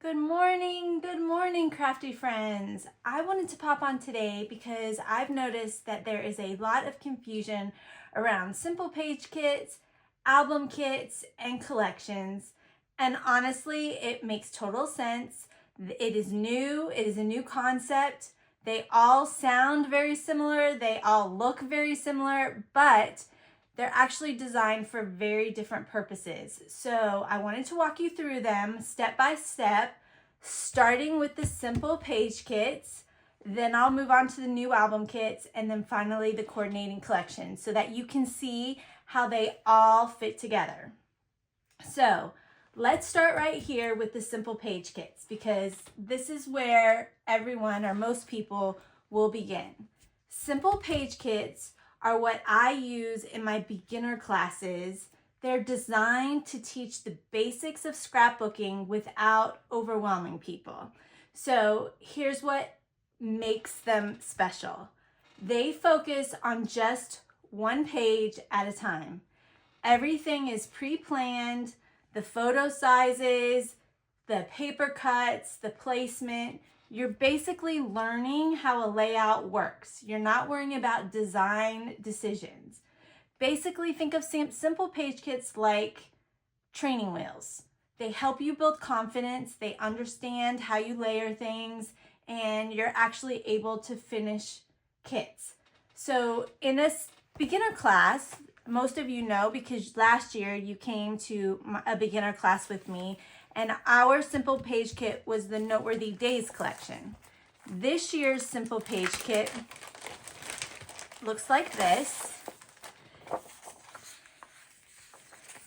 Good morning, crafty friends. I wanted to pop on today because I've noticed that there is a lot of confusion around simple page kits, album kits, and collections. And honestly, it makes total sense. It is new, it is a new concept. They all sound very similar, they all look very similar, but they're actually designed for very different purposes. So I wanted to walk you through them step by step, starting with the simple page kits. Then I'll move on to the new album kits, and then finally the coordinating collection so that you can see how they all fit together. So let's start right here with the simple page kits because this is where everyone or most people will begin. Simple page kits are what I use in my beginner classes. They're designed to teach the basics of scrapbooking without overwhelming people. So here's what makes them special. They focus on just one page at a time. Everything is pre-planned, the photo sizes, the paper cuts, the placement. You're basically learning how a layout works. You're not worrying about design decisions. Basically, think of simple page kits like training wheels. They help you build confidence, they understand how you layer things, and you're actually able to finish kits. So in a beginner class, most of you know because last year you came to a beginner class with me, and our simple page kit was the Noteworthy Days collection. This year's simple page kit looks like this.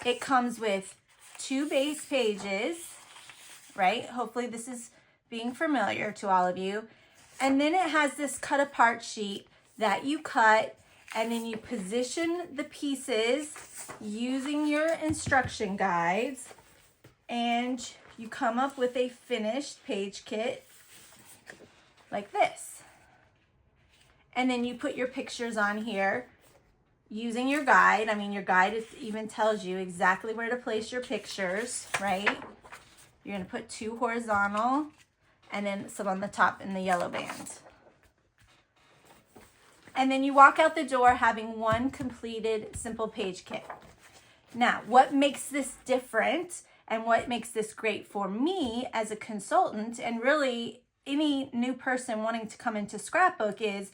It comes with 2 base pages, right? Hopefully this is being familiar to all of you. And then it has this cut apart sheet that you cut, and then you position the pieces using your instruction guides, and you come up with a finished page kit like this. And then you put your pictures on here using your guide. I mean, your guide even tells you exactly where to place your pictures, right? You're gonna put 2 horizontal and then some on the top in the yellow band. And then you walk out the door having one completed simple page kit. Now, what makes this different and what makes this great for me as a consultant and really any new person wanting to come into scrapbook is,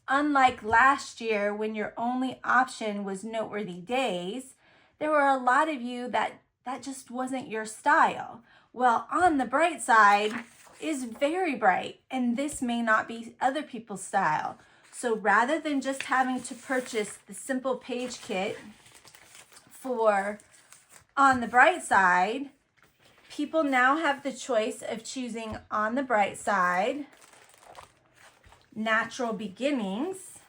unlike last year when your only option was Noteworthy Days, there were a lot of you that just wasn't your style. Well, On the Bright Side is very bright, and this may not be other people's style. So rather than just having to purchase the simple page kit for On the Bright Side, people now have the choice of choosing On the Bright Side, Natural Beginnings,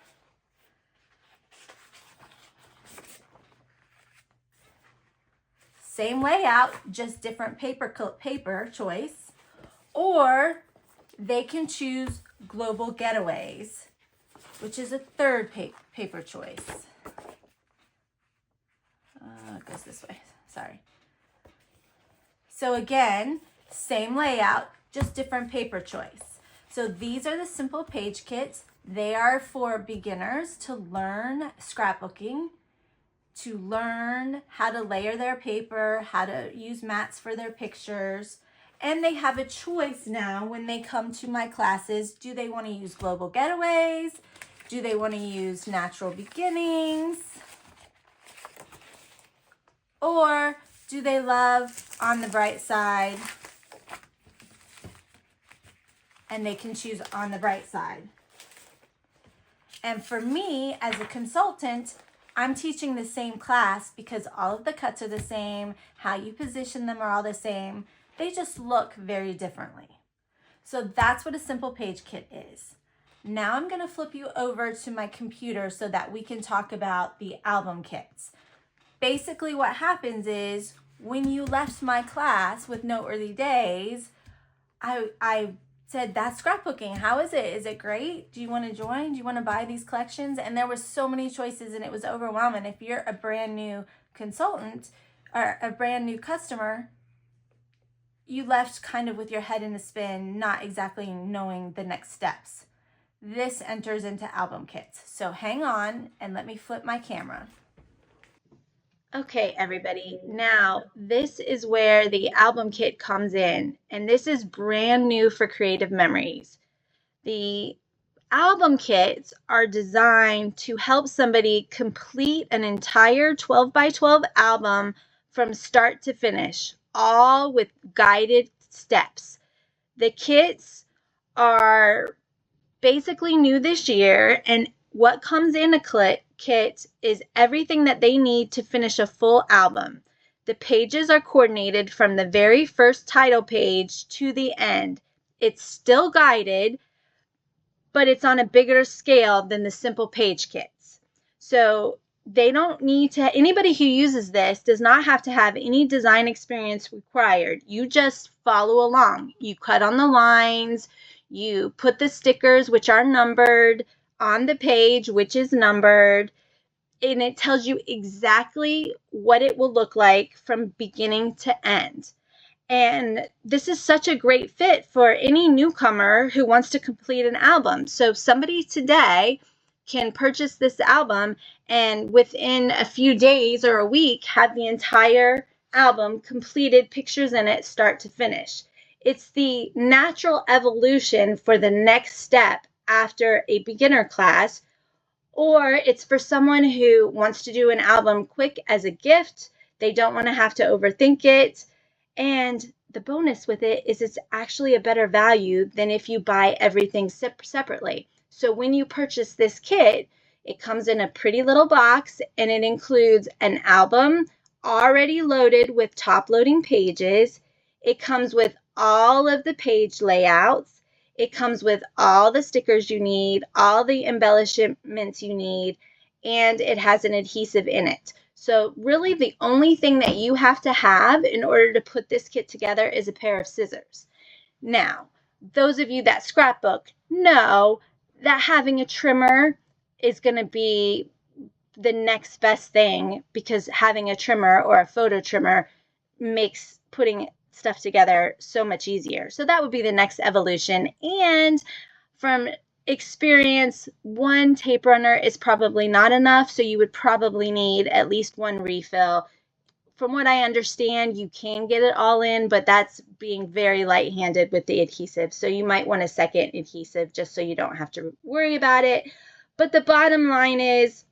same layout, just different paper choice, or they can choose Global Getaways, which is a third paper choice. It goes this way, sorry. So again, same layout, just different paper choice. So these are the simple page kits. They are for beginners to learn scrapbooking, to learn how to layer their paper, how to use mats for their pictures. And they have a choice now when they come to my classes. Do they want to use Global Getaways? Do they want to use Natural Beginnings? Or do they love On the Bright Side? And they can choose On the Bright Side. And for me, as a consultant, I'm teaching the same class because all of the cuts are the same, how you position them are all the same. They just look very differently. So that's what a simple page kit is. Now I'm gonna flip you over to my computer so that we can talk about the album kits. Basically what happens is when you left my class with Noteworthy Days, I said, that's scrapbooking. How is it? Is it great? Do you want to join? Do you want to buy these collections? And there were so many choices and it was overwhelming. If you're a brand new consultant or a brand new customer, you left kind of with your head in a spin, not exactly knowing the next steps. This enters into album kits. So hang on and let me flip my camera. Okay, everybody, now this is where the album kit comes in, and this is brand new for Creative Memories. The album kits are designed to help somebody complete an entire 12 by 12 album from start to finish, all with guided steps. The kits are basically new this year, and what comes in a kit is everything that they need to finish a full album. The pages are coordinated from the very first title page to the end. It's still guided, but it's on a bigger scale than the simple page kits. So they don't need to, anybody who uses this does not have to have any design experience required. You just follow along. You cut on the lines, you put the stickers, which are numbered, on the page, which is numbered, and it tells you exactly what it will look like from beginning to end. And this is such a great fit for any newcomer who wants to complete an album. So somebody today can purchase this album and within a few days or a week have the entire album completed, pictures in it, start to finish. It's the natural evolution for the next step after a beginner class, or it's for someone who wants to do an album quick as a gift. They don't want to have to overthink it. And the bonus with it is it's actually a better value than if you buy everything separately. So when you purchase this kit, it comes in a pretty little box, and it includes an album already loaded with top loading pages. It comes with all of the page layouts. It comes with all the stickers you need, all the embellishments you need, and it has an adhesive in it. So really the only thing that you have to have in order to put this kit together is a pair of scissors. Now, those of you that scrapbook know that having a trimmer is going to be the next best thing, because having a trimmer or a photo trimmer makes putting stuff together so much easier. So that would be the next evolution. And from experience, one tape runner is probably not enough, so you would probably need at least one refill. From what I understand, you can get it all in, but that's being very light-handed with the adhesive. So you might want a second adhesive just so you don't have to worry about it. But the bottom line is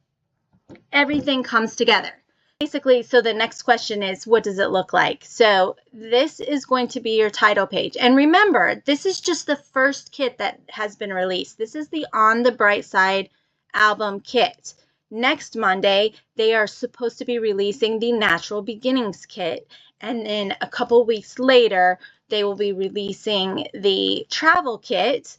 everything comes together. Basically, so the next question is, what does it look like? So this is going to be your title page. And remember, this is just the first kit that has been released. This is the On the Bright Side album kit. Next Monday, they are supposed to be releasing the Natural Beginnings kit. And then a couple weeks later, they will be releasing the travel kit.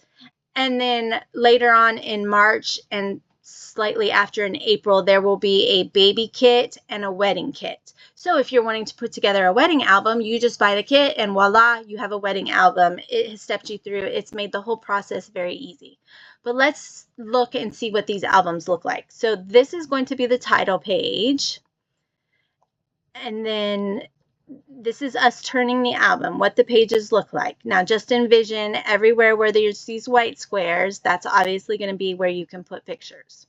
And then later on in March and slightly after in April, there will be a baby kit and a wedding kit. So if you're wanting to put together a wedding album, you just buy the kit and voila, you have a wedding album. It has stepped you through. It's made the whole process very easy. But let's look and see what these albums look like. So this is going to be the title page. And then this is us turning the album, what the pages look like. Now just envision everywhere where there's these white squares, that's obviously going to be where you can put pictures.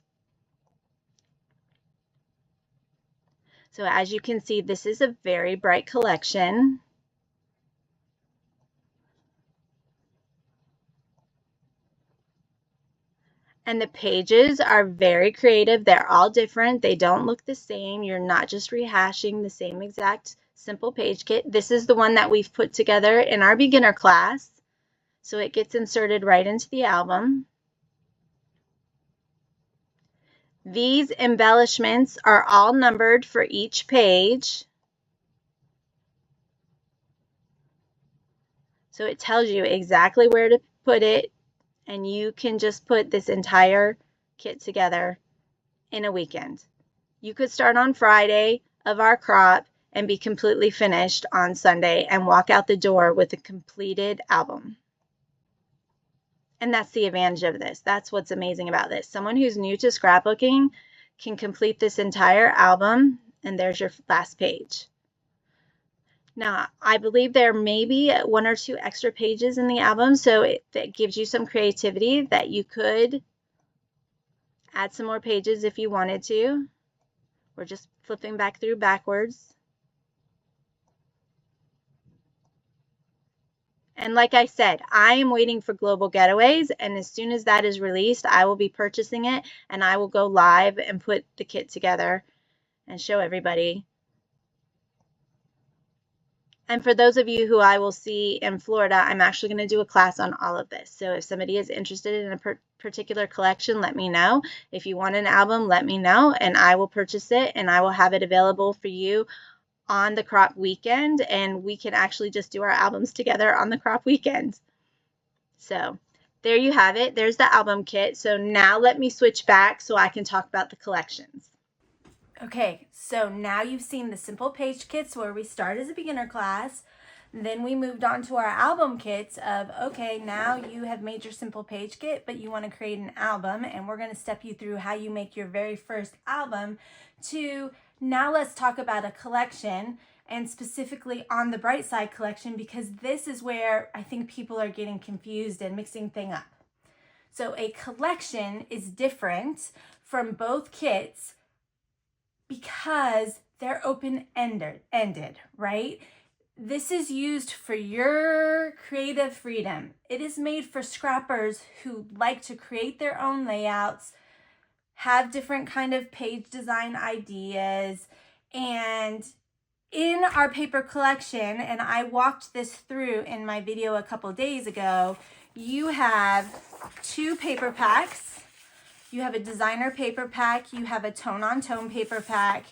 So as you can see, this is a very bright collection. And the pages are very creative. They're all different. They don't look the same. You're not just rehashing the same exact simple page kit. This is the one that we've put together in our beginner class. So it gets inserted right into the album. These embellishments are all numbered for each page. So it tells you exactly where to put it, and you can just put this entire kit together in a weekend. You could start on Friday of our crop and be completely finished on Sunday and walk out the door with a completed album. And that's the advantage of this. That's what's amazing about this. Someone who's new to scrapbooking can complete this entire album, and there's your last page. Now, I believe there may be one or two extra pages in the album, so that gives you some creativity that you could add some more pages if you wanted to. We're just flipping back through backwards. And like I said, I am waiting for Global Getaways, and as soon as that is released, I will be purchasing it, and I will go live and put the kit together and show everybody. And for those of you who I will see in Florida, I'm actually going to do a class on all of this. So if somebody is interested in a particular collection, let me know. If you want an album, let me know, and I will purchase it, and I will have it available for you on the crop weekend, and we can actually just do our albums together on the crop weekend. So there you have it. There's the album kit. So now let me switch back so I can talk about the collections. Okay, so now you've seen the simple page kits where we start as a beginner class. Then we moved on to our album kits of, okay, now you have made your simple page kit, but you want to create an album, and we're going to step you through how you make your very first album. To now let's talk about a collection, and specifically on the Bright Side collection, because this is where I think people are getting confused and mixing things up. So a collection is different from both kits because they're open-ended, right? This is used for your creative freedom. It is made for scrappers who like to create their own layouts, have different kind of page design ideas. And in our paper collection, and I walked this through in my video a couple days ago, you have 2 paper packs. You have a designer paper pack, you have a tone-on-tone paper pack,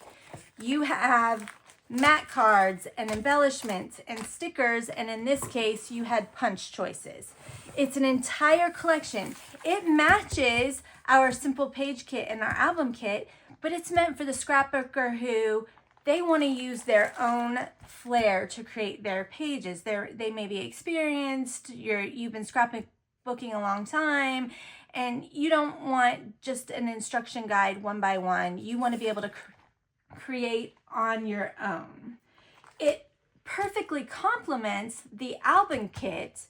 you have mat cards and embellishments and stickers, and in this case, you had punch choices. It's an entire collection. It matches our simple page kit and our album kit, but it's meant for the scrapbooker who they want to use their own flair to create their pages. They may be experienced, you've been scrapbooking a long time, and you don't want just an instruction guide one by one. You want to be able to create on your own. It perfectly complements the album kit,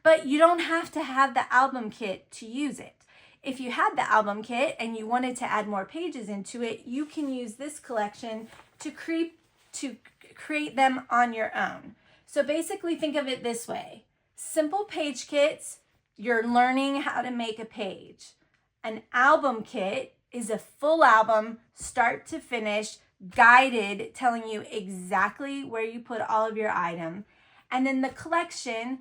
but you don't have to have the album kit to use it. If you had the album kit and you wanted to add more pages into it, you can use this collection to create them on your own. So basically think of it this way. Simple page kits, you're learning how to make a page. An album kit is a full album, start to finish, guided, telling you exactly where you put all of your item. And then the collection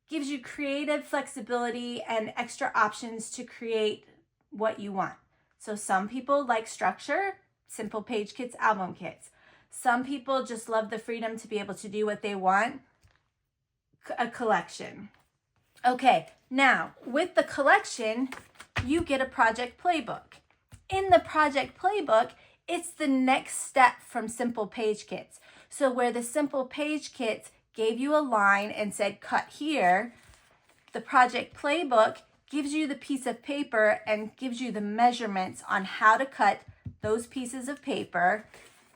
gives you creative flexibility and extra options to create what you want. So some people like structure, simple page kits, album kits. Some people just love the freedom to be able to do what they want, a collection. Okay, now with the collection, you get a project playbook. In the project playbook, it's the next step from simple page kits. So where the simple page kits gave you a line and said cut here, the project playbook gives you the piece of paper and gives you the measurements on how to cut those pieces of paper.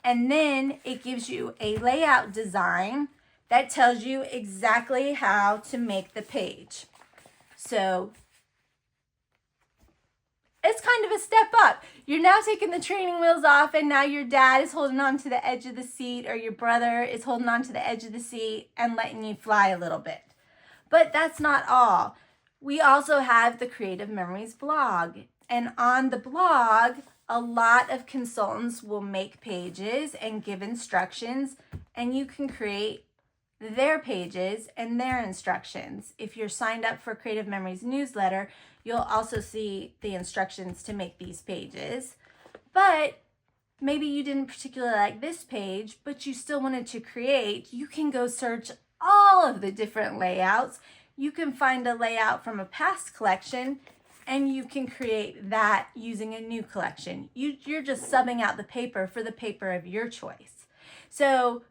And then it gives you a layout design that tells you exactly how to make the page. So it's kind of a step up. You're now taking the training wheels off, and now your dad is holding on to the edge of the seat, or your brother is holding on to the edge of the seat and letting you fly a little bit. But that's not all. We also have the Creative Memories blog. And on the blog, a lot of consultants will make pages and give instructions, and you can create their pages and their instructions. If you're signed up for Creative Memories newsletter, you'll also see the instructions to make these pages. But maybe you didn't particularly like this page, but you still wanted to create. You can go search all of the different layouts. You can find a layout from a past collection, and you can create that using a new collection. You're just subbing out the paper for the paper of your choice. So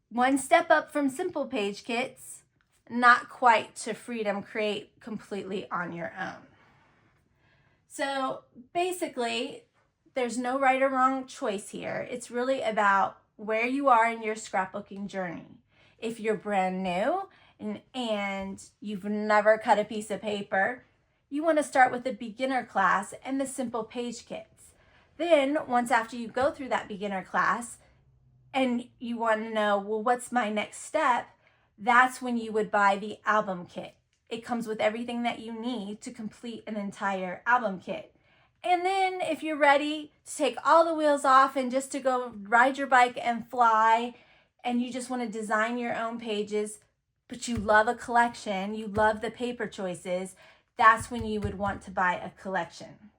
one step up from simple page kits, not quite to freedom create completely on your own. So basically, there's no right or wrong choice here. It's really about where you are in your scrapbooking journey. If you're brand new and you've never cut a piece of paper, you want to start with the beginner class and the simple page kits. Then, once after you go through that beginner class and you want to know, well, what's my next step? That's when you would buy the album kit. It comes with everything that you need to complete an entire album kit. And then if you're ready to take all the wheels off and just to go ride your bike and fly, and you just want to design your own pages, but you love a collection, you love the paper choices, that's when you would want to buy a collection.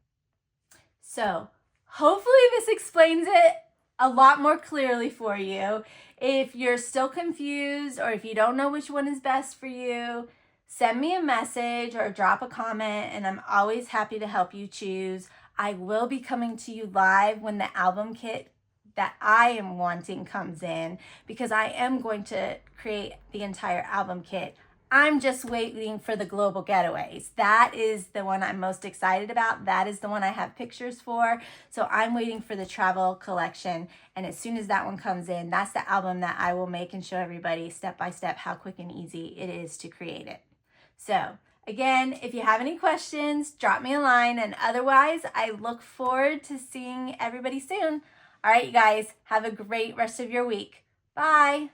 So hopefully this explains it a lot more clearly for you. If you're still confused or if you don't know which one is best for you, send me a message or drop a comment, and I'm always happy to help you choose. I will be coming to you live when the album kit that I am wanting comes in, because I am going to create the entire album kit. I'm just waiting for the global getaways. That is the one I'm most excited about. That is the one I have pictures for. So I'm waiting for the travel collection. And as soon as that one comes in, that's the album that I will make and show everybody step by step how quick and easy it is to create it. So again, if you have any questions, drop me a line. And otherwise, I look forward to seeing everybody soon. All right, you guys, have a great rest of your week. Bye.